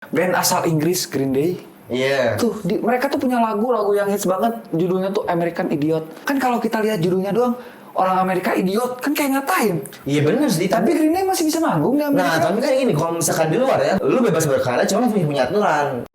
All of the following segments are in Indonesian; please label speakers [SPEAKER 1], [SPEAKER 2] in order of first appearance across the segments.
[SPEAKER 1] Band asal Inggris, Green Day.
[SPEAKER 2] Iya.
[SPEAKER 1] Tuh, mereka tuh punya lagu yang hits banget. Judulnya tuh American Idiot. Kan kalau kita lihat judulnya doang, orang Amerika idiot, kan kayak ngatain.
[SPEAKER 2] Iya bener sih.
[SPEAKER 1] Tapi Green Day masih bisa manggung di Amerika.
[SPEAKER 2] Nah, tapi kan gini, kalau misalkan di luar ya, lu bebas berkarya, cuma punya aturan.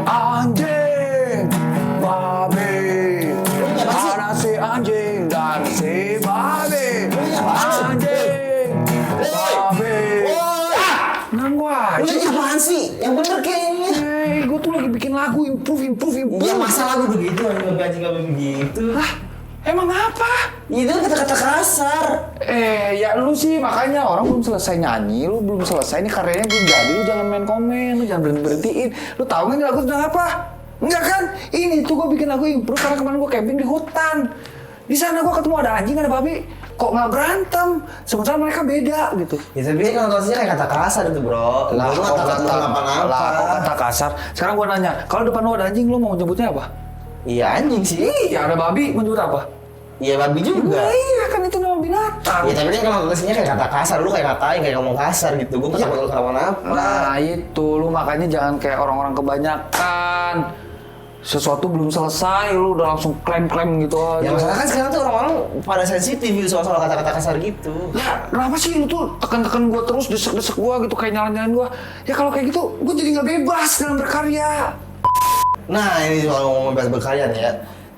[SPEAKER 1] Anjing, babi, ada si anjing dan si babi. Anjing, babi. Nanggu aja.
[SPEAKER 2] Lu apaan sih? Yang bener kayaknya.
[SPEAKER 1] Gue tuh lagi bikin lagu improve.
[SPEAKER 2] Ya masa lagu begitu, anjing gak begitu.
[SPEAKER 1] Lah, emang apa?
[SPEAKER 2] Itu kata-kata kasar.
[SPEAKER 1] Ya lu sih makanya orang belum selesai nyanyi, lu belum selesai nih karyanya belum jadi, lu jangan main komen, lu jangan berhentiin. Lu tahu nggak ini lagu tentang apa? Enggak kan? Ini tuh gue bikin lagu improve karena kemarin gue camping di hutan. Di sana gue ketemu ada anjing, ada babi. Kok nggak berantem? Sementara mereka beda gitu.
[SPEAKER 2] Ya tapi kan notasinya kayak kata kasar itu bro. Lah
[SPEAKER 1] kok kata kasar. Sekarang gue nanya, kalau depan lu ada anjing, lu mau nyebutnya apa?
[SPEAKER 2] Iya anjing sih.
[SPEAKER 1] Iya, ada babi, mau nyebut apa?
[SPEAKER 2] Iya babi juga.
[SPEAKER 1] Iya kan itu nama binatang.
[SPEAKER 2] Ya tapi kan kalau notasinya kayak kata kasar, lu kayak ngatain, kayak ngomong kasar gitu. Gue gak takut lu kenapa-napa.
[SPEAKER 1] Nah itu, lu makanya jangan kayak orang-orang kebanyakan. Sesuatu belum selesai, lu udah langsung klaim-klaim gitu aja.
[SPEAKER 2] Ya masalah kan sekarang tuh orang-orang pada sensitif gitu soal kata-kata kasar gitu.
[SPEAKER 1] Ya kenapa sih lu tuh tekan-tekan gua terus, desek-desek gua gitu, kayak nyalain-nyalain gua. Ya kalau kayak gitu, gua jadi nggak bebas dalam berkarya.
[SPEAKER 2] Nah ini soal ngomong bebas berkarya nih ya.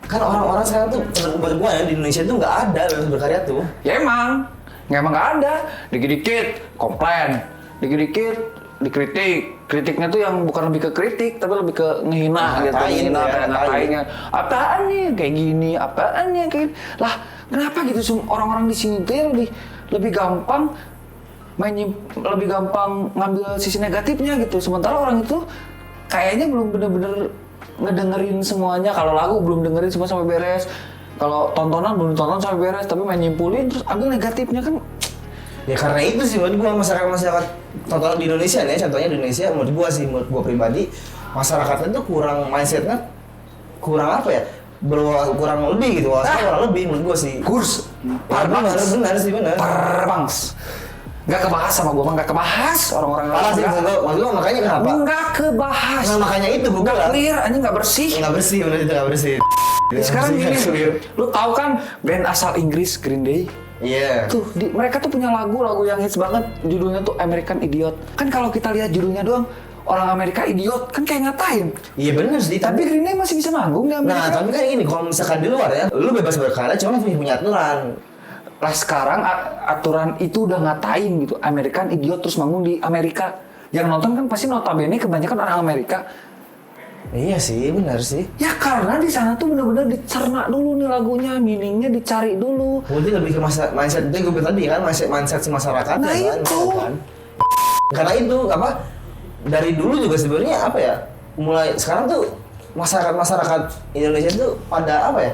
[SPEAKER 2] Kan orang-orang sekarang tuh, buat gua ya, di Indonesia tuh nggak ada bebas berkarya tuh.
[SPEAKER 1] Ya emang nggak ada. Dikit-dikit komplain, dikit-dikit dikritik. Kritiknya tuh yang bukan lebih ke kritik, tapi lebih ke ngehina gitu, ngehina kayak ngatainnya. Apaan nih kayak gini, apaan nih kayak lah kenapa gitu orang-orang di sini tuh ya lebih gampang lebih gampang ngambil sisi negatifnya gitu. Sementara orang itu kayaknya belum bener-bener ngedengerin semuanya. Kalau lagu belum dengerin semua sampai beres. Kalau tontonan belum tonton sampai beres, tapi main nyimpulin terus ambil negatifnya kan.
[SPEAKER 2] Ya karena itu sih menurut gua masyarakat total di Indonesia nih, contohnya di Indonesia menurut gua pribadi masyarakatnya tuh kurang mindsetnya kurang apa ya? Kurang lebih gitu, kurang lebih menurut gua sih.
[SPEAKER 1] Kurs.
[SPEAKER 2] Benar sih benar.
[SPEAKER 1] Perbangs. Nggak kebahas sama gua, nggak kebahas orang-orang.
[SPEAKER 2] Parah sih maksud gua makanya kenapa?
[SPEAKER 1] Nggak kebahas.
[SPEAKER 2] Nah makanya itu gua
[SPEAKER 1] Nggak
[SPEAKER 2] bilang.
[SPEAKER 1] clear, anjing nggak bersih.
[SPEAKER 2] Nggak bersih, benar itu nggak bersih.
[SPEAKER 1] Sekarang gini, lu tahu kan band asal Inggris Green Day?
[SPEAKER 2] Iya.
[SPEAKER 1] Tuh, mereka tuh punya lagu yang hits banget. Judulnya tuh American Idiot. Kan kalau kita lihat judulnya doang, orang Amerika idiot, kan kayak ngatain.
[SPEAKER 2] Iya benar sih.
[SPEAKER 1] Tapi Green Day masih bisa manggung di Amerika.
[SPEAKER 2] Nah tapi kan gini, kalau misalkan di luar ya, lu bebas berkarya, cuma punya aturan.
[SPEAKER 1] Lah sekarang aturan itu udah ngatain gitu. American Idiot terus manggung di Amerika. Yang nonton kan pasti notabene kebanyakan orang Amerika.
[SPEAKER 2] Iya sih, benar sih.
[SPEAKER 1] Ya karena di sana tuh bener-bener dicerna dulu nih lagunya, meaningnya dicari dulu.
[SPEAKER 2] Mungkin lebih ke mindset itu gue bilang tadi kan, mindset si masyarakat.
[SPEAKER 1] Nah
[SPEAKER 2] kan,
[SPEAKER 1] itu.
[SPEAKER 2] Kan? Karena itu apa? Dari dulu juga sebenarnya apa ya? Mulai sekarang tuh masyarakat Indonesia tuh pada apa ya?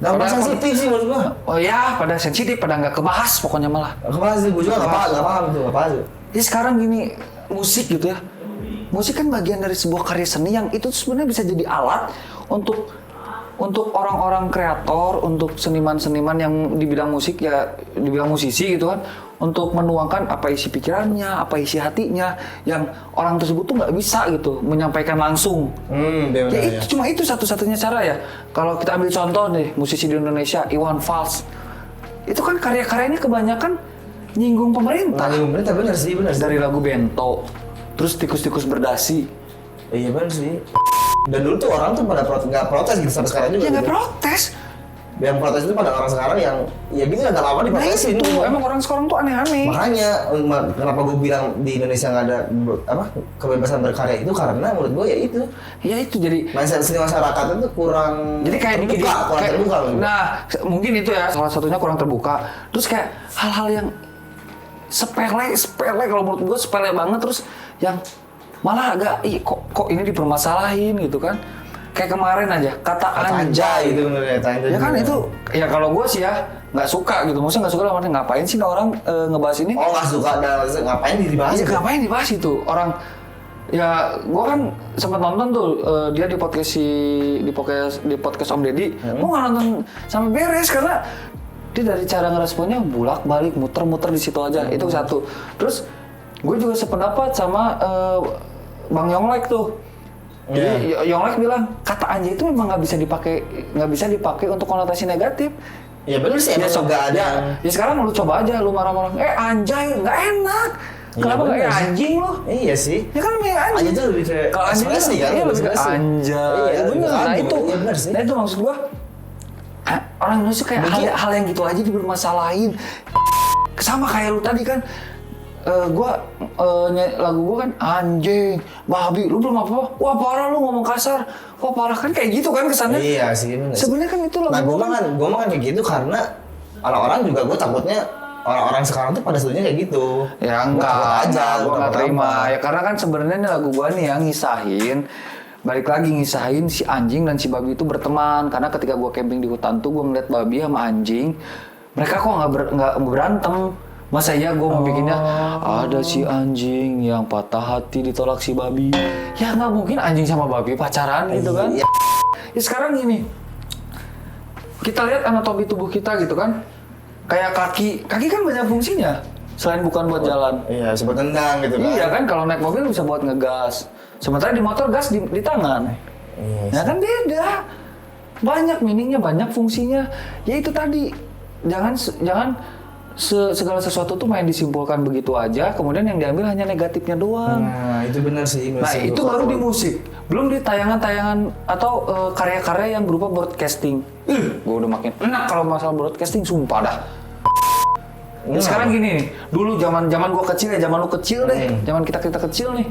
[SPEAKER 2] Gampang sensitif sih menurut gua.
[SPEAKER 1] Oh ya, pada sensitif, pada nggak kebahas pokoknya malah.
[SPEAKER 2] Kepala sih, gua juga nggak paham tuh, nggak paham tuh.
[SPEAKER 1] Jadi sekarang gini, musik gitu ya. Musik kan bagian dari sebuah karya seni yang itu sebenarnya bisa jadi alat untuk orang-orang kreator, untuk seniman-seniman yang di bidang musik ya, di bidang musisi gitu kan, untuk menuangkan apa isi pikirannya, apa isi hatinya, yang orang tersebut tuh nggak bisa gitu menyampaikan langsung. Ya itu cuma itu satu-satunya cara ya. Kalau kita ambil contoh nih, musisi di Indonesia, Iwan Fals, itu kan karya-karyanya kebanyakan nyinggung pemerintah.
[SPEAKER 2] Nyinggung pemerintah benar sih.
[SPEAKER 1] Dari lagu Bento. Terus tikus-tikus berdasi.
[SPEAKER 2] Iya benar sih. Dan dulu tuh orang tuh pada nggak protes gitu sampai sekarang juga.
[SPEAKER 1] Ya nggak
[SPEAKER 2] gitu.
[SPEAKER 1] protes.
[SPEAKER 2] Yang protes itu pada orang sekarang yang ya gitu nggak apa-apa diprotesin.
[SPEAKER 1] Nah itu, emang orang sekarang tuh aneh-aneh.
[SPEAKER 2] Makanya kenapa gue bilang di Indonesia nggak ada kebebasan berkarya itu karena menurut gue ya itu.
[SPEAKER 1] Ya itu jadi.
[SPEAKER 2] Mindset seni masyarakat itu kurang.
[SPEAKER 1] Jadi kayak
[SPEAKER 2] terbuka.
[SPEAKER 1] Nah mungkin itu ya salah satunya kurang terbuka. Terus kayak hal-hal yang sepele kalau menurut gue sepele banget, terus yang malah agak kok ini dipermasalahin gitu kan. Kayak kemarin aja kata anjay
[SPEAKER 2] itu bener
[SPEAKER 1] ya kan itu ya kalau gue sih ya nggak suka gitu, maksudnya nggak suka lah, ngapain sih orang ngebahas ini?
[SPEAKER 2] Oh nggak suka, dan ngapain dibahas?
[SPEAKER 1] Iya, ngapain dibahas itu orang. Ya, gue kan sempat nonton tuh dia di podcast Om Deddy. Gue nggak nonton sampai beres karena dia dari cara ngeresponnya bolak-balik muter-muter di situ aja. Itu satu. Terus gue juga sependapat sama Bang Yonglek tuh. Jadi Yonglek bilang kata anjay itu memang nggak bisa dipakai untuk konotasi negatif.
[SPEAKER 2] Ya benar sih, emang nggak ada.
[SPEAKER 1] Ya sekarang lu coba aja lu marah-marah, anjay nggak enak. Kenapa nggak anjing lo?
[SPEAKER 2] Iya sih.
[SPEAKER 1] Ya kan kayak anjing.
[SPEAKER 2] Anjing tuh lebih kayak
[SPEAKER 1] kalau anjing
[SPEAKER 2] sih kan.
[SPEAKER 1] Iya lebih kayak anjay. Iya benar. Nah itu.
[SPEAKER 2] Iya benar sih.
[SPEAKER 1] Nah itu maksud gua. Orang Indonesia kayak hal yang gitu aja dibermasalahin. Sama kayak lu tadi kan. Lagu gua kan anjing, babi, lu belum apa-apa. Wah parah lu ngomong kasar. Wah parah kan kayak gitu kan kesannya.
[SPEAKER 2] Iya sih.
[SPEAKER 1] Sebenarnya kan itu lagu.
[SPEAKER 2] Nah gua mah kan kayak gitu karena orang-orang juga gua takutnya orang-orang sekarang tuh pada setujunya kayak gitu.
[SPEAKER 1] Ya enggak, gue nggak terima. Ya karena kan sebenarnya ini lagu gua nih yang ngisahin, balik lagi ngisahin si anjing dan si babi itu berteman. Karena ketika gua camping di hutan tuh gua ngeliat babi sama anjing, mereka kok nggak berantem. Masa iya gua mau bikinnya ada si anjing yang patah hati ditolak si babi. Ya nggak mungkin anjing sama babi pacaran gitu kan? Ya sekarang gini, kita lihat anatomi tubuh kita gitu kan. Kayak kaki kan banyak fungsinya selain bukan buat jalan.
[SPEAKER 2] Iya, buat tendang gitu kan.
[SPEAKER 1] Iya kan, kalau naik mobil bisa buat ngegas. Sementara di motor gas di tangan. Iya, kan beda. Banyak meaningnya, banyak fungsinya. Ya itu tadi, jangan segala sesuatu tuh main disimpulkan begitu aja, kemudian yang diambil hanya negatifnya doang.
[SPEAKER 2] Nah, itu benar sih.
[SPEAKER 1] Nah, itu baru di musik. Belum di tayangan-tayangan atau karya-karya yang berupa broadcasting. Gue udah makin enak kalau masalah broadcasting, sumpah dah. Sekarang gini nih, dulu zaman gua kecil ya, zaman lu kecil deh, zaman kita kecil nih.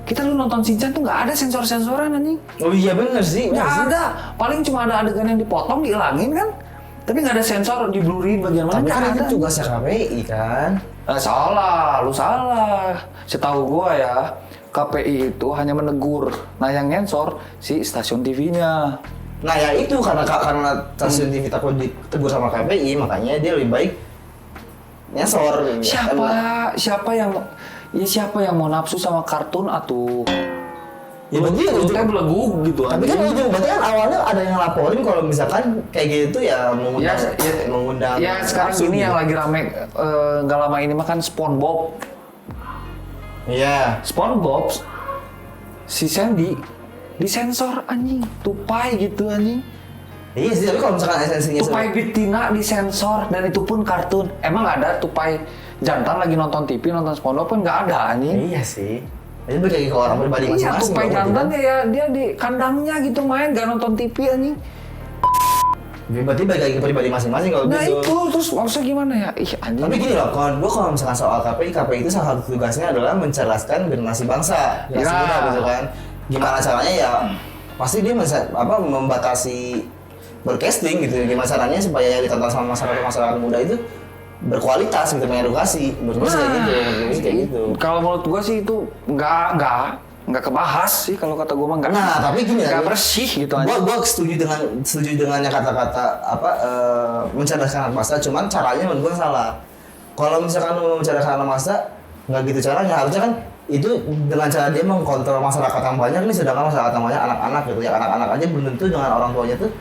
[SPEAKER 1] Kita lu nonton Shinchan tuh nggak ada sensor-sensoran anjing.
[SPEAKER 2] Oh iya benar sih.
[SPEAKER 1] Nggak ada. Paling cuma ada adegan yang dipotong, dihilangin kan. Tapi nggak ada sensor, di-blurrin bagian mana.
[SPEAKER 2] Tapi kan
[SPEAKER 1] ada.
[SPEAKER 2] itu tugasnya KPI kan.
[SPEAKER 1] Salah, lu salah. Setahu gua ya, KPI itu hanya menegur. Nah yang nyensor si stasiun TV-nya.
[SPEAKER 2] Nah ya itu karena stasiun TV takut ditegur sama KPI, makanya dia lebih baik nyensor.
[SPEAKER 1] Siapa yang mau nafsu sama kartun atau
[SPEAKER 2] ya begitu
[SPEAKER 1] kita belegu gitu.
[SPEAKER 2] Tapi kan berarti kan awalnya ada yang laporin kalau misalkan kayak gitu ya mengundang.
[SPEAKER 1] Ya sekarang ini yang lagi rame nggak lama ini mah kan SpongeBob.
[SPEAKER 2] Iya.
[SPEAKER 1] SpongeBob si Sandy disensor anjing, tupai gitu anjing.
[SPEAKER 2] Iya sih, tapi kalau misalkan esensinya
[SPEAKER 1] tupai betina disensor dan itu pun kartun. Emang ada tupai jantan lagi nonton TV nonton SpongeBob kan nggak ada anjing.
[SPEAKER 2] Iya sih. Jadi bagi ke orang pribadi masing-masing.
[SPEAKER 1] Iya, tupai jantan ya dia di kandangnya gitu main, nggak nonton TV anjing.
[SPEAKER 2] Berarti bagi ke pribadi masing-masing kalau gitu.
[SPEAKER 1] Nah itu terus maksudnya gimana ya? Ih anjing.
[SPEAKER 2] Tapi gini loh, kalau misalkan soal KPI itu salah satu tugasnya adalah mencerdaskan generasi bangsa, generasi muda gitu kan. Gimana caranya ya? Pasti dia membatasi broadcasting gitu. Gimana caranya supaya ditonton sama masyarakat muda itu berkualitas gitu, mengedukasi. Menurut gue kayak gitu.
[SPEAKER 1] Kalau menurut gue sih itu nggak kebahas sih kalau kata gue mah nggak.
[SPEAKER 2] Nah tapi gini
[SPEAKER 1] nggak bersih gitu aja.
[SPEAKER 2] Gue setuju dengan kata-kata mencerdaskan anak bangsa, cuman caranya menurut gue salah. Kalau misalkan mau mencerdaskan anak bangsa nggak gitu caranya, harusnya kan itu dengan cara dia mengkontrol masyarakat yang banyak nih, sedangkan masyarakat yang banyak anak-anak gitu ya, anak-anak aja belum tentu dengan orang tuanya tuh.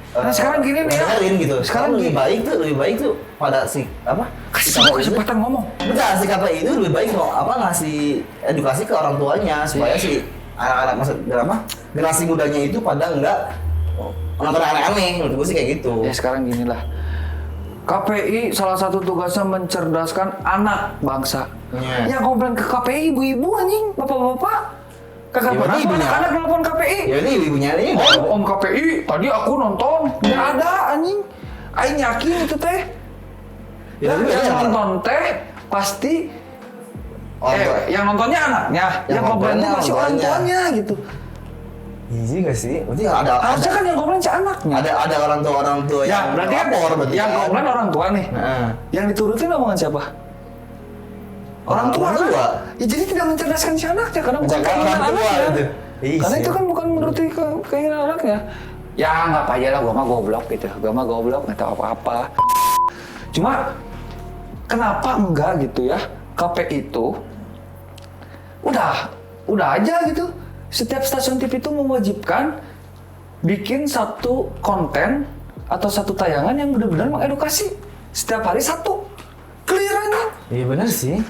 [SPEAKER 1] Nah sekarang gini nih ya,
[SPEAKER 2] gitu. Sekarang lebih baik tuh pada
[SPEAKER 1] kasih kesempatan ngomong.
[SPEAKER 2] Betul, si KPI itu lebih baik ngasih edukasi ke orang tuanya supaya si anak-anak generasi mudanya itu pada enggak nonton aneh-aneh. Menurut gue sih kayak gitu.
[SPEAKER 1] Ya sekarang gini lah, KPI salah satu tugasnya mencerdaskan anak bangsa. Yang komplain ke KPI ibu-ibu anjing, bapak-bapak. Kagak pernah anak-anak nelfon KPI.
[SPEAKER 2] Ya ini ibunya ini.
[SPEAKER 1] Om KPI, tadi aku nonton, nggak ada anjing. Aing yakin itu teh. Ya, yang nonton teh pasti yang nontonnya anaknya, yang komplain itu masih orang tuanya gitu.
[SPEAKER 2] Iya juga sih. Berarti
[SPEAKER 1] harusnya kan yang komplain si anaknya.
[SPEAKER 2] Ada orang tua
[SPEAKER 1] ya, berarti kan yang komplain orang tua nih. Yang diturutin omongan siapa? Orang tua kan? Ya jadi tidak mencerdaskan si anaknya karena bukan
[SPEAKER 2] Mencerdaskan
[SPEAKER 1] keinginan
[SPEAKER 2] orang tua
[SPEAKER 1] anaknya.
[SPEAKER 2] gitu.
[SPEAKER 1] Karena
[SPEAKER 2] Iya.
[SPEAKER 1] itu kan bukan menuruti keinginan anaknya. Ya nggak apa aja lah, gua mah goblok gitu. Gua mah goblok nggak tahu apa-apa. Cuma kenapa enggak gitu ya? KPI itu udah aja gitu. Setiap stasiun TV itu mewajibkan bikin satu konten atau satu tayangan yang benar-benar mengedukasi. Setiap hari satu. Clear aja.
[SPEAKER 2] Iya benar sih.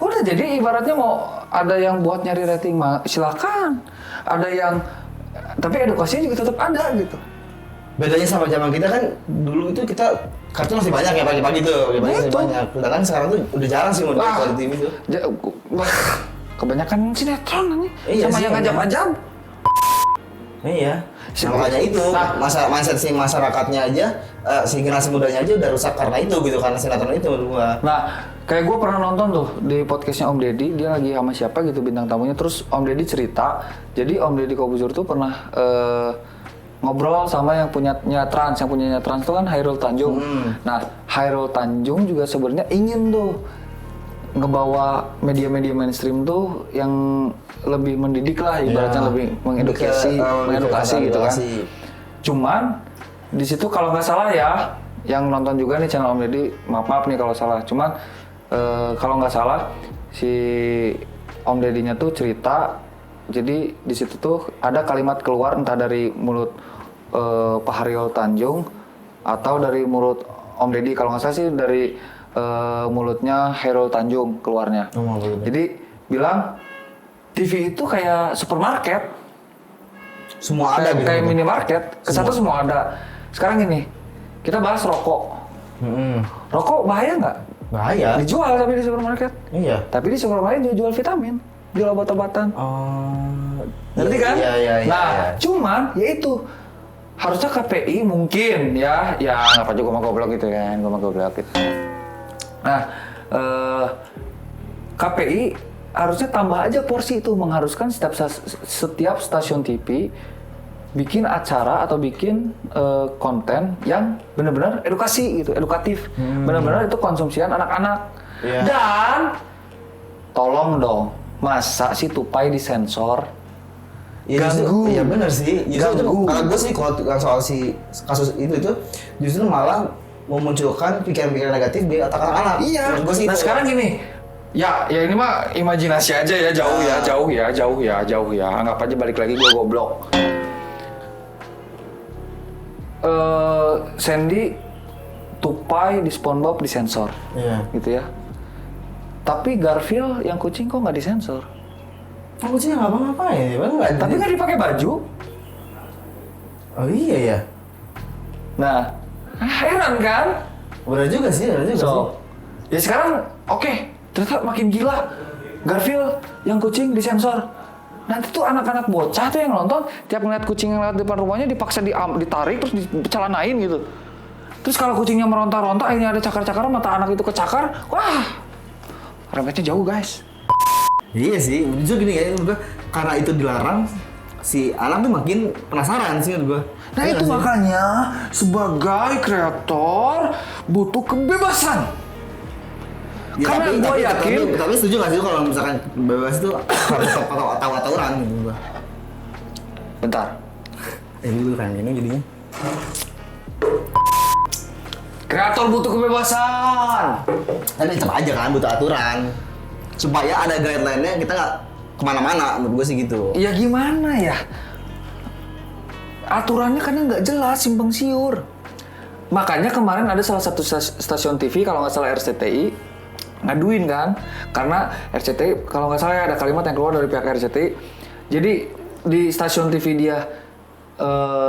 [SPEAKER 1] Udah, jadi ibaratnya mau ada yang buat nyari rating mah silakan. Ada yang tapi edukasinya juga tetap ada gitu.
[SPEAKER 2] Bedanya sama zaman kita kan dulu itu kita kartun masih banyak ya pagi-pagi tuh, pagi-pagi masih
[SPEAKER 1] Betul.
[SPEAKER 2] banyak. Sedangkan sekarang tuh udah jarang sih mau
[SPEAKER 1] Wah.
[SPEAKER 2] di TV tuh.
[SPEAKER 1] Wah, kebanyakan sinetron nih.
[SPEAKER 2] Iya
[SPEAKER 1] Sama
[SPEAKER 2] sih,
[SPEAKER 1] yang ajam-ajam.
[SPEAKER 2] Iya. Nah, makanya itu mindset si masyarakatnya aja, si generasi mudanya aja udah rusak karena itu gitu, karena sinetron itu menurut gua.
[SPEAKER 1] Nah, kayak gue pernah nonton tuh di podcastnya Om Deddy, dia lagi sama siapa gitu bintang tamunya, terus Om Deddy cerita, jadi Om Deddy Kobuzur tuh pernah ngobrol sama yang punya Trans, yang punyanya Trans itu kan Hairul Tanjung. Nah, Hairul Tanjung juga sebenarnya ingin tuh ngebawa media-media mainstream tuh yang lebih mendidik lah, ibaratnya
[SPEAKER 2] Ya,
[SPEAKER 1] lebih mengedukasi gitu kan. Cuman di situ kalau nggak salah ya, yang nonton juga nih channel Om Deddy, maaf nih kalau salah. Cuman kalau nggak salah si Om Deddy-nya tuh cerita, jadi di situ tuh ada kalimat keluar entah dari mulut Pak Hairul Tanjung atau dari mulut Om Deddy. Kalau nggak salah sih dari mulutnya Hairul Tanjung keluarnya. Jadi bilang TV itu kayak supermarket.
[SPEAKER 2] Semua ada gitu.
[SPEAKER 1] Kayak minimarket, ke satu semua ada. Sekarang gini, kita bahas rokok. Rokok bahaya nggak?
[SPEAKER 2] Bahaya.
[SPEAKER 1] Dijual tapi di supermarket.
[SPEAKER 2] Iya.
[SPEAKER 1] Tapi di supermarket juga jual vitamin, jual obat-obatan. Ngerti kan?
[SPEAKER 2] Iya.
[SPEAKER 1] Nah, cuman ya itu harusnya KPI mungkin ya nggak apa juga gue mah goblok gitu kan, gue mah goblok gitu. Nah, KPI harusnya tambah aja porsi itu, mengharuskan setiap stasiun TV bikin acara atau bikin konten yang benar-benar edukasi gitu, edukatif, benar-benar itu konsumsian anak-anak.
[SPEAKER 2] Iya.
[SPEAKER 1] Dan tolong dong, masa sih tupai disensor?
[SPEAKER 2] Ya,
[SPEAKER 1] Ganggu.
[SPEAKER 2] Iya benar sih. Justru
[SPEAKER 1] Ganggu.
[SPEAKER 2] kalau gue sih kalau soal si kasus itu justru malah memunculkan pikiran-pikiran negatif di otak anak-anak.
[SPEAKER 1] Iya.
[SPEAKER 2] Menurut gua sih
[SPEAKER 1] Nah
[SPEAKER 2] itu.
[SPEAKER 1] sekarang gini, ya ini mah imajinasi aja ya, jauh ya. Anggap aja balik lagi gue goblok. Sandy tupai di SpongeBob disensor,
[SPEAKER 2] Iya.
[SPEAKER 1] gitu ya. Tapi Garfield yang kucing kok nggak disensor?
[SPEAKER 2] Aku sih nggak apa-ngapain ya, bang.
[SPEAKER 1] Tapi nggak dipakai baju.
[SPEAKER 2] Oh iya ya.
[SPEAKER 1] Nah, heran kan?
[SPEAKER 2] Benar juga sih.
[SPEAKER 1] So, ya sekarang oke, ternyata makin gila. Garfield yang kucing disensor. Nanti tuh anak-anak bocah tuh yang nonton, tiap ngeliat kucing yang lewat depan rumahnya dipaksa ditarik terus dicelanain gitu. Terus kalau kucingnya meronta-ronta, akhirnya ada cakar-cakar, mata anak itu kecakar, wah, remetnya jauh guys.
[SPEAKER 2] Iya sih, justru gini kayaknya menurut gua, karena itu dilarang, si anak tuh makin penasaran sih menurut gua.
[SPEAKER 1] Nah
[SPEAKER 2] Iya
[SPEAKER 1] itu
[SPEAKER 2] nggak sih?
[SPEAKER 1] makanya sebagai kreator butuh kebebasan.
[SPEAKER 2] Ya,
[SPEAKER 1] Karena gue yakin.
[SPEAKER 2] Tapi setuju nggak sih kalau misalkan bebas itu harus tetap tahu aturan gitu gua.
[SPEAKER 1] Bentar.
[SPEAKER 2] Dulu kan gini jadinya.
[SPEAKER 1] Kreator butuh kebebasan.
[SPEAKER 2] Tapi tetap aja kan butuh aturan. Supaya ada guideline-nya kita nggak kemana-mana, menurut gue sih gitu.
[SPEAKER 1] Ya gimana ya? Aturannya kadang nggak jelas, simpang siur. Makanya kemarin ada salah satu stasiun TV, kalau nggak salah RCTI, ngaduin kan. Karena RCTI, kalau nggak salah ada kalimat yang keluar dari pihak RCTI. Jadi di stasiun TV dia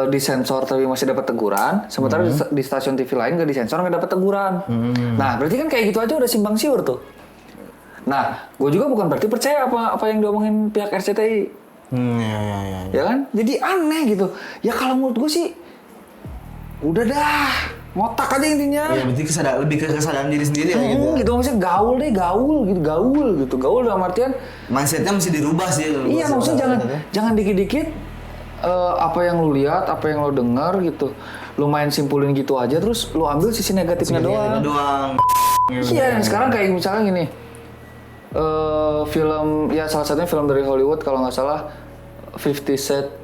[SPEAKER 1] disensor tapi masih dapat teguran, sementara di stasiun TV lain nggak disensor nggak dapat teguran. Nah berarti kan kayak gitu aja udah simpang siur tuh. Nah, gue juga bukan berarti percaya apa yang diomongin pihak RCTI.
[SPEAKER 2] Ya.
[SPEAKER 1] Ya kan? Jadi aneh gitu. Ya kalau menurut gue sih udah dah, ngotak aja intinya.
[SPEAKER 2] Ya berarti lebih ke kesadaran diri sendiri ya gitu.
[SPEAKER 1] Gitu maksudnya gaul gitu. Gaul dalam artian
[SPEAKER 2] Mindsetnya mesti dirubah sih.
[SPEAKER 1] iya maksudnya jangan dikit-dikit apa yang lu lihat, apa yang lu dengar gitu. Lu main simpulin gitu aja terus lu ambil sisi negatifnya doang.
[SPEAKER 2] doang.
[SPEAKER 1] Iya, dan sekarang kayak misalnya gini. film ya salah satunya film dari Hollywood kalau nggak salah 50 Shades.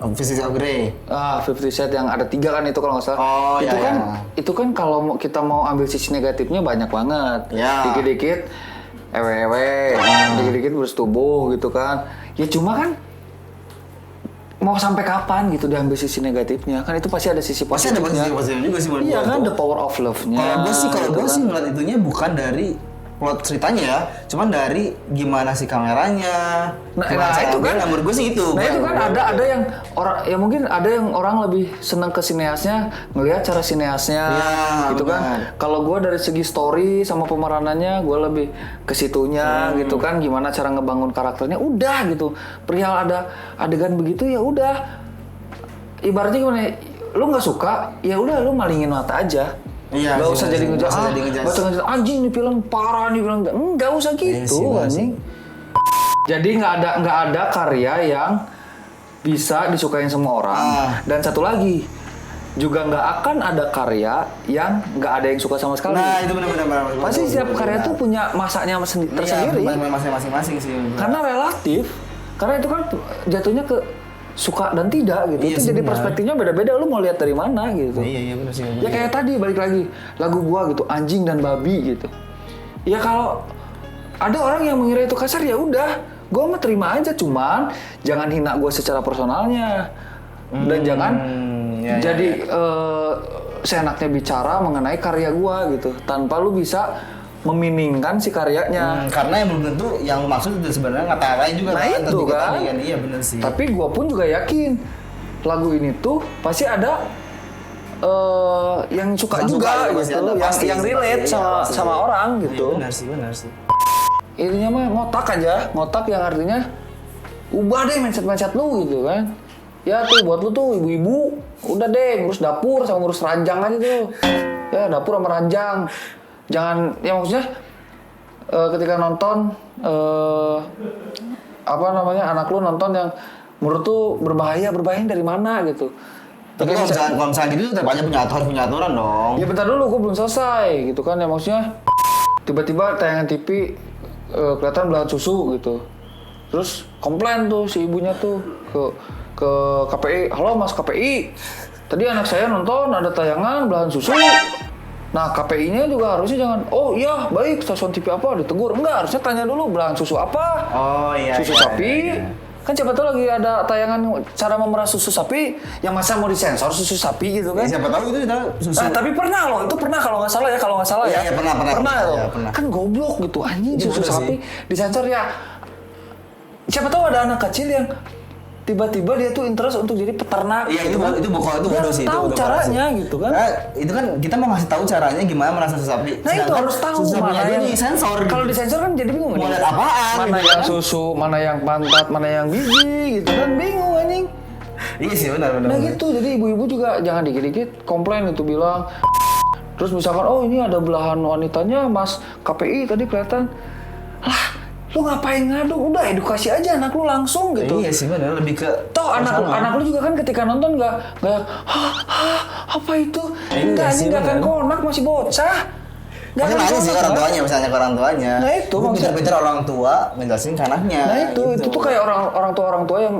[SPEAKER 2] Fifty Shades of Grey.
[SPEAKER 1] 50 Shades yang ada 3 kan itu kalau nggak salah.
[SPEAKER 2] Oh,
[SPEAKER 1] itu
[SPEAKER 2] iya,
[SPEAKER 1] kan
[SPEAKER 2] iya.
[SPEAKER 1] itu kan kalau kita mau ambil sisi negatifnya banyak banget.
[SPEAKER 2] Ya.
[SPEAKER 1] Dikit-dikit ewe-ewe, dikit-dikit bersetubuh gitu kan. Ya cuma kan mau sampai kapan gitu diambil sisi negatifnya? Kan itu pasti ada sisi
[SPEAKER 2] Pasti ada
[SPEAKER 1] positifnya.
[SPEAKER 2] positif juga sih menurut
[SPEAKER 1] Iya
[SPEAKER 2] gua
[SPEAKER 1] kan
[SPEAKER 2] tuh.
[SPEAKER 1] the power of love-nya.
[SPEAKER 2] Kalau
[SPEAKER 1] gitu
[SPEAKER 2] gue
[SPEAKER 1] kan.
[SPEAKER 2] sih ngeliat itunya bukan dari plot ceritanya ya, cuman dari gimana sih kameranya.
[SPEAKER 1] Nah,
[SPEAKER 2] gimana cara
[SPEAKER 1] itu kan
[SPEAKER 2] ngambil, menurut gue sih itu.
[SPEAKER 1] Nah itu kan ada yang orang ya mungkin ada yang orang lebih senang ke sineasnya ngelihat cara sineasnya
[SPEAKER 2] Iya,
[SPEAKER 1] gitu kan.
[SPEAKER 2] benar.
[SPEAKER 1] Kalau gue dari segi story sama pemeranannya gue lebih ke situnya gitu kan, gimana cara ngebangun karakternya udah gitu. Perihal ada adegan begitu ya udah. Ibaratnya gimana? Lu nggak suka ya udah lu malingin mata aja.
[SPEAKER 2] Iya,
[SPEAKER 1] Gak
[SPEAKER 2] sih,
[SPEAKER 1] usah jadi
[SPEAKER 2] nggak
[SPEAKER 1] ngejudge,
[SPEAKER 2] usah jadi ngejudge.
[SPEAKER 1] gak usah ngejudge, anjing nih film parah nih film nggak usah
[SPEAKER 2] Iya
[SPEAKER 1] gitu
[SPEAKER 2] sih, benar
[SPEAKER 1] anjing. Jadi nggak ada karya yang bisa disukain semua orang. Dan satu lagi juga nggak akan ada karya yang nggak ada yang suka sama sekali.
[SPEAKER 2] Nah itu benar-benar.
[SPEAKER 1] Pasti setiap karya tuh punya masanya tersendiri.
[SPEAKER 2] Iya, masing-masing sih.
[SPEAKER 1] Karena relatif. Karena itu kan jatuhnya ke suka dan tidak gitu.
[SPEAKER 2] Iya
[SPEAKER 1] Itu
[SPEAKER 2] sih,
[SPEAKER 1] jadi
[SPEAKER 2] benar.
[SPEAKER 1] perspektifnya beda-beda. Lu mau lihat dari mana gitu.
[SPEAKER 2] Iya benar sih.
[SPEAKER 1] Ya kayak tadi balik lagi lagu gua gitu anjing dan babi gitu. Ya kalau ada orang yang mengira itu kasar ya udah, gua mah terima aja cuman jangan hina gua secara personalnya dan jangan jadi seenaknya bicara mengenai karya gua gitu tanpa lu bisa meminingkan si karyanya.
[SPEAKER 2] Karena yang belum tentu yang maksud itu sebenarnya ngatain juga
[SPEAKER 1] Nah,
[SPEAKER 2] kan.
[SPEAKER 1] itu
[SPEAKER 2] ketika
[SPEAKER 1] kan.
[SPEAKER 2] tadi Iya benar sih.
[SPEAKER 1] Tapi gua pun juga yakin lagu ini tuh pasti ada yang suka
[SPEAKER 2] Yang
[SPEAKER 1] juga
[SPEAKER 2] suka, pasti
[SPEAKER 1] gitu,
[SPEAKER 2] ada, pasti,
[SPEAKER 1] yang relate
[SPEAKER 2] pasti,
[SPEAKER 1] sama
[SPEAKER 2] iya, pasti.
[SPEAKER 1] sama orang gitu.
[SPEAKER 2] Iya, benar sih.
[SPEAKER 1] Intinya mah ngotak aja, ngotak yang artinya ubah deh mindset lu gitu kan. Ya tuh buat lu tuh ibu-ibu, udah deh ngurus dapur sama ngurus ranjang aja tuh. Ya dapur sama ranjang. Jangan, ya maksudnya ketika nonton anak lu nonton yang menurut tuh berbahaya dari mana gitu.
[SPEAKER 2] Tapi kalau misalnya gitu tetap aja harus punya aturan dong.
[SPEAKER 1] Ya bentar dulu, gue belum selesai gitu kan ya maksudnya. Tiba-tiba tayangan TV kelihatan belahan susu gitu. Terus komplain tuh si ibunya tuh ke KPI, halo Mas KPI, tadi anak saya nonton ada tayangan belahan susu. Nah KPI-nya juga harusnya jangan, oh iya baik stasiun TV apa ditegur, enggak harusnya tanya dulu belahan susu apa.
[SPEAKER 2] Oh iya.
[SPEAKER 1] Susu sapi. Kan siapa tahu lagi ada tayangan cara memerah susu sapi yang masa mau disensor susu sapi gitu kan.
[SPEAKER 2] Siapa tahu itu susu.
[SPEAKER 1] Nah, tapi pernah loh, itu pernah kalau nggak salah ya,
[SPEAKER 2] Iya, pernah
[SPEAKER 1] loh.
[SPEAKER 2] ya, pernah.
[SPEAKER 1] Kan goblok gitu, anjing
[SPEAKER 2] Itu
[SPEAKER 1] susu
[SPEAKER 2] bener
[SPEAKER 1] sapi disensor ya. Siapa tahu ada anak kecil yang tiba-tiba dia tuh interest untuk jadi peternak.
[SPEAKER 2] Iya
[SPEAKER 1] gitu kan.
[SPEAKER 2] itu bodoh sih.
[SPEAKER 1] Tahu
[SPEAKER 2] itu
[SPEAKER 1] caranya gitu kan.
[SPEAKER 2] Nah, itu kan kita mau ngasih tahu caranya gimana merasa susu sapi.
[SPEAKER 1] Nah itu harus tahu
[SPEAKER 2] susu sapinya
[SPEAKER 1] mana yang
[SPEAKER 2] disensor.
[SPEAKER 1] Kalau disensor kan jadi bingung.
[SPEAKER 2] Mau
[SPEAKER 1] nih.
[SPEAKER 2] lihat apaan,
[SPEAKER 1] Mana
[SPEAKER 2] gitu
[SPEAKER 1] yang
[SPEAKER 2] kan?
[SPEAKER 1] susu, mana yang pantat, mana yang biji gitu kan bingung anjing.
[SPEAKER 2] Iya sih benar.
[SPEAKER 1] Nah gitu, jadi ibu-ibu juga jangan dikit-dikit komplain itu bilang. Terus misalkan, oh ini ada belahan wanitanya, Mas KPI tadi kelihatan. Lah, lu ngapain ngadu? Udah edukasi aja anak lu langsung gitu.
[SPEAKER 2] Iya sih benar, lebih ke
[SPEAKER 1] Toh anak lu juga kan ketika nonton nggak apa itu? Enggak,
[SPEAKER 2] sih,
[SPEAKER 1] ini nggak akan
[SPEAKER 2] bener.
[SPEAKER 1] konak masih bocah. Nggak
[SPEAKER 2] Mungkin
[SPEAKER 1] akan
[SPEAKER 2] nanya sih ke
[SPEAKER 1] konak,
[SPEAKER 2] orang
[SPEAKER 1] kan?
[SPEAKER 2] tuanya, misalnya ke orang tuanya.
[SPEAKER 1] Nah, itu
[SPEAKER 2] Gua
[SPEAKER 1] maksudnya.
[SPEAKER 2] pintar-pintar orang tua ngejelasin ke anaknya.
[SPEAKER 1] Nah itu tuh kayak orang tua yang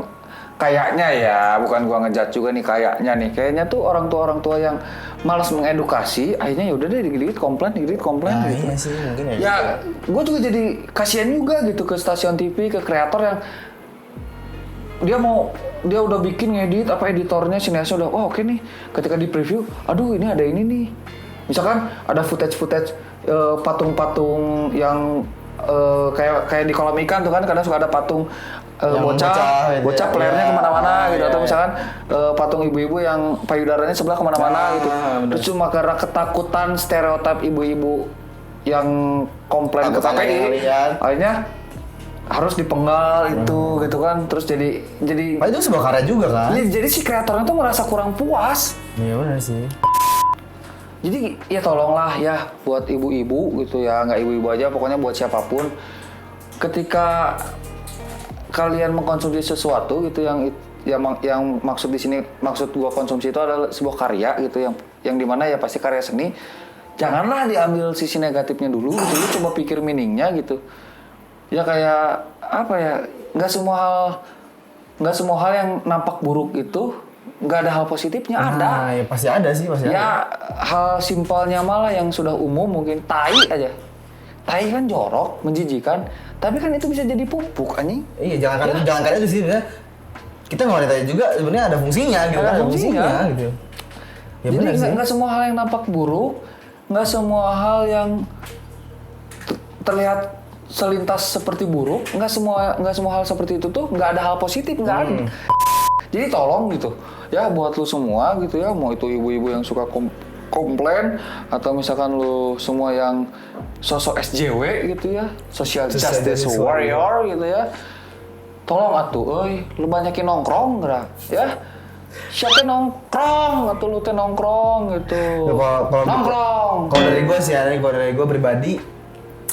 [SPEAKER 1] kayaknya ya, bukan gua ngejudge juga nih kayaknya tuh orang tua yang malas mengedukasi, akhirnya ya udah deh dikit-dikit komplain
[SPEAKER 2] Nah,
[SPEAKER 1] gitu.
[SPEAKER 2] iya sih mungkin ya.
[SPEAKER 1] Ya, gue juga jadi kasihan juga gitu ke stasiun TV, ke kreator yang dia udah bikin ngedit apa editornya sineasnya udah oke nih, ketika di preview aduh ini ada ini nih, misalkan ada footage patung-patung yang kayak di kolam ikan tuh kan kadang suka ada patung bocah pelernya kemana-mana gitu, atau misalkan patung ibu-ibu yang payudaranya sebelah kemana-mana gitu. Terus cuma karena ketakutan stereotip ibu-ibu yang komplain ke
[SPEAKER 2] Takut anaknya
[SPEAKER 1] KPI,
[SPEAKER 2] ngeliat.
[SPEAKER 1] akhirnya harus dipenggal itu gitu kan. Terus jadi
[SPEAKER 2] Itu sebuah karya juga kan?
[SPEAKER 1] jadi si kreatornya tuh merasa kurang puas.
[SPEAKER 2] Iya benar sih.
[SPEAKER 1] Jadi ya tolonglah ya buat ibu-ibu gitu ya, nggak ibu-ibu aja, pokoknya buat siapapun. Ketika kalian mengkonsumsi sesuatu gitu yang maksud di sini, maksud gua konsumsi itu adalah sebuah karya gitu yang dimana ya pasti karya seni. Janganlah diambil sisi negatifnya dulu, coba pikir meaningnya gitu. ya kayak apa ya, nggak semua hal yang nampak buruk itu nggak ada hal positifnya. Ada
[SPEAKER 2] Ya pasti ada sih, pasti ada.
[SPEAKER 1] ya, hal simpelnya malah yang sudah umum mungkin tai aja. Tai kan jorok, menjijikan, tapi kan itu bisa jadi pupuk anjing.
[SPEAKER 2] Iya, jangan itu sih sebenarnya. Kita nggak tanya juga sebenarnya ada fungsinya gitu.
[SPEAKER 1] Ada fungsinya
[SPEAKER 2] gitu. Ya
[SPEAKER 1] jadi
[SPEAKER 2] benar sih.
[SPEAKER 1] nggak semua hal yang nampak buruk, nggak semua hal yang terlihat selintas seperti buruk, nggak semua hal seperti itu tuh nggak ada hal positif, nggak ada. Jadi tolong gitu ya buat lu semua gitu ya, mau itu ibu-ibu yang suka komplain atau misalkan lu semua yang sosok SJW gitu ya, social justice warrior gitu ya, tolong atuh lu banyakin nongkrong gerak ya. Siapa nongkrong atau lu teh nongkrong gitu. Nongkrong.
[SPEAKER 2] Kalau dari gue sih, kalau dari gue pribadi,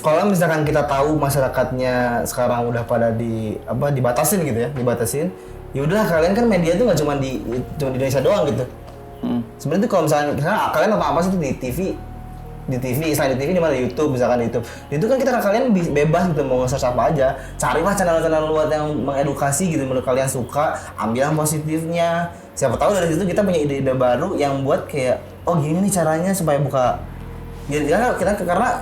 [SPEAKER 2] kalau misalkan kita tahu masyarakatnya sekarang udah pada dibatasin gitu ya, ya udah kalian kan media tuh nggak cuma di Indonesia doang gitu. Sebenarnya tuh kalau misalnya kalian apa sih tuh di TV, selain di TV di mana YouTube, misalkan di YouTube. Itu kan kalian bebas gitu mau nge-search apa aja. Carilah channel-channel luar yang mengedukasi gitu menurut kalian suka, ambil yang positifnya. Siapa tahu dari situ kita punya ide-ide baru yang buat kayak oh gini nih caranya supaya buka. Ya kita karena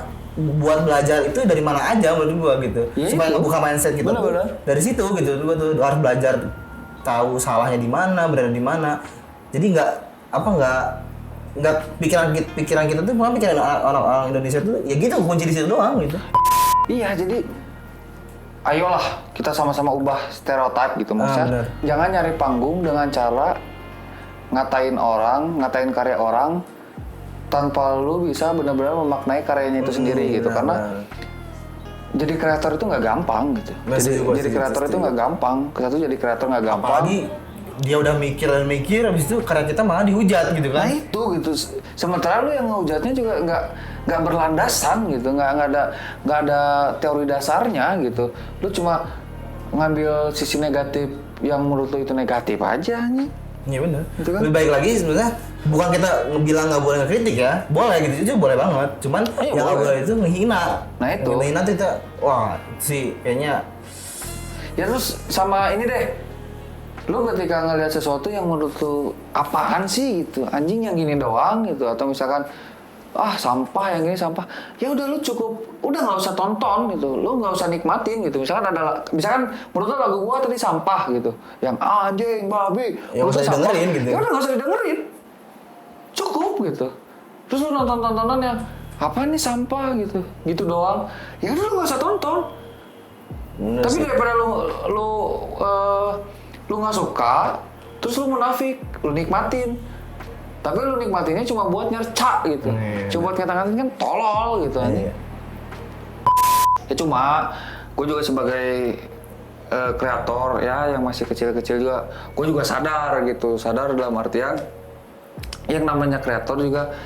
[SPEAKER 2] buat belajar itu dari mana aja menurut gua gitu.
[SPEAKER 1] Ya
[SPEAKER 2] supaya
[SPEAKER 1] itu.
[SPEAKER 2] ngebuka mindset gitu.
[SPEAKER 1] Bener-bener.
[SPEAKER 2] Dari situ gitu gua tuh harus belajar tahu salahnya di mana, benar di mana. Jadi nggak pikiran kita tuh malah pikiran orang Indonesia tuh ya gitu kunci di situ doang gitu.
[SPEAKER 1] Iya, jadi ayolah kita sama-sama ubah stereotip gitu maksudnya. Jangan nyari panggung dengan cara ngatain karya orang tanpa lu bisa benar-benar memaknai karyanya itu sendiri gitu. Karena jadi kreator itu nggak gampang gitu. Jadi kreator itu nggak gampang. Kesatu jadi kreator nggak gampang.
[SPEAKER 2] Apalagi dia udah mikir, habis itu karya kita malah dihujat gitu kan?
[SPEAKER 1] Nah itu gitu. Sementara lu yang ngehujatnya juga nggak berlandasan gitu, nggak ada teori dasarnya gitu. Lu cuma ngambil sisi negatif yang menurut lu itu negatif aja nih.
[SPEAKER 2] Iya benar.
[SPEAKER 1] Gitu kan?
[SPEAKER 2] Lebih baik lagi sebenarnya bukan kita bilang nggak boleh ngekritik ya, boleh gitu itu boleh banget. Cuman yang nggak boleh itu menghina.
[SPEAKER 1] Nah itu.
[SPEAKER 2] Menghina tuh kita, wah sih kayaknya.
[SPEAKER 1] Ya terus sama ini deh. Lu ketika ngelihat sesuatu yang menurut lu apaan sih gitu, anjing yang gini doang gitu, atau misalkan sampah yang gini sampah, ya udah lu udah nggak usah tonton gitu, lu nggak usah nikmatin gitu. Misalkan menurut lu lagu gua tadi sampah gitu, yang anjing babi,
[SPEAKER 2] ya nggak usah dengerin gitu.
[SPEAKER 1] Ya udah nggak usah didengerin, cukup gitu. Terus lu nonton yang apa nih sampah gitu doang, ya udah lu nggak usah tonton.
[SPEAKER 2] Bener
[SPEAKER 1] Tapi
[SPEAKER 2] sih.
[SPEAKER 1] daripada lu nggak suka, terus lu munafik, lu nikmatin. Tapi lu nikmatinnya cuma buat nyerca gitu. Cuma buat ngata-ngatain kan tolol gitu aja. Ya cuma, gue juga sebagai kreator ya yang masih kecil-kecil juga, gue juga sadar dalam artian yang namanya kreator juga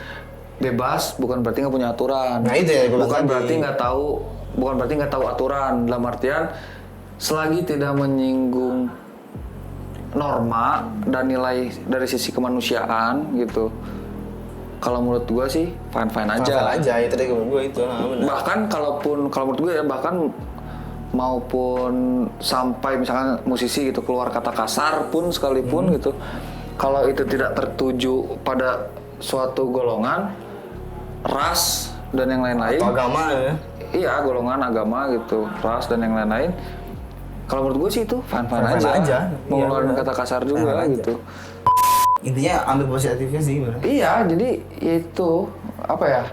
[SPEAKER 1] bebas, bukan berarti nggak punya aturan.
[SPEAKER 2] Nah itu ya,
[SPEAKER 1] bukan berarti nggak tahu aturan, dalam artian selagi tidak menyinggung norma dan nilai dari sisi kemanusiaan gitu. Kalau menurut gue sih fine aja.
[SPEAKER 2] Fine aja, itu tadi gue itu. Bener.
[SPEAKER 1] Bahkan kalau menurut gue ya, bahkan maupun sampai misalkan musisi gitu keluar kata kasar pun sekalipun gitu, kalau itu tidak tertuju pada suatu golongan, ras dan yang lain-lain.
[SPEAKER 2] Atau agama ya.
[SPEAKER 1] Iya, golongan agama gitu, ras dan yang lain-lain. Kalau menurut gue sih itu fine aja. Mau ngeluarin kata kasar juga gitu.
[SPEAKER 2] Intinya ambil positifnya sih bener.
[SPEAKER 1] Iya, jadi itu apa ya?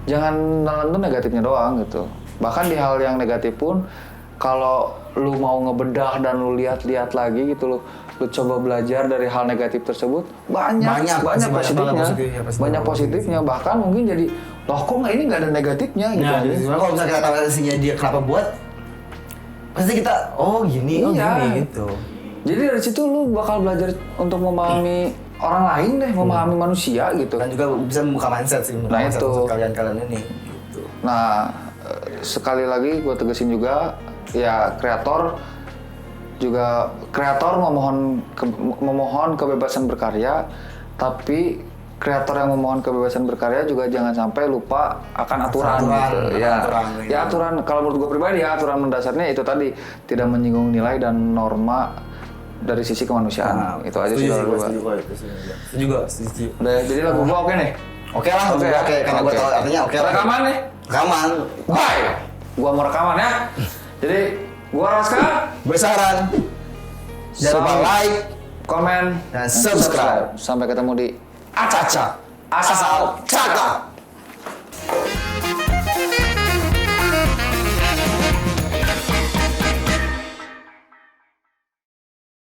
[SPEAKER 1] Jangan nonton negatifnya doang gitu. Bahkan di hal yang negatif pun, kalau lu mau ngebedah dan lu lihat-lihat lagi gitu, lu coba belajar dari hal negatif tersebut, banyak positifnya. Bahkan mungkin jadi, loh kok ini nggak ada negatifnya gitu.
[SPEAKER 2] Nah, kalau misalnya kita tahu isinya dia kenapa buat, pasti kita gini gitu.
[SPEAKER 1] Jadi dari situ lu bakal belajar untuk memahami orang lain deh, memahami manusia gitu.
[SPEAKER 2] Dan juga bisa membuka mindset sih.
[SPEAKER 1] Nah itu
[SPEAKER 2] kalian ini. Gitu.
[SPEAKER 1] Nah sekali lagi gue tegesin juga ya, kreator memohon kebebasan berkarya, tapi kreator yang memohon kebebasan berkarya juga jangan sampai lupa akan aturan gitu. Ya aturan kalau menurut gue pribadi ya aturan mendasarnya itu tadi tidak menyinggung nilai dan norma dari sisi kemanusiaan. Itu aja sih kalau gue.
[SPEAKER 2] Setuju.
[SPEAKER 1] Udah, jadi lagu gua oke nih.
[SPEAKER 2] Oke lah, oke karena gue tahu artinya oke lah.
[SPEAKER 1] Rekaman nih.
[SPEAKER 2] Rekaman.
[SPEAKER 1] Bye. Gua mau rekaman ya. Jadi gua Raska.
[SPEAKER 2] Gue saran. Jangan lupa like,
[SPEAKER 1] komen,
[SPEAKER 2] dan subscribe.
[SPEAKER 1] Sampai ketemu di
[SPEAKER 2] Acaca.
[SPEAKER 1] Asal Cakap.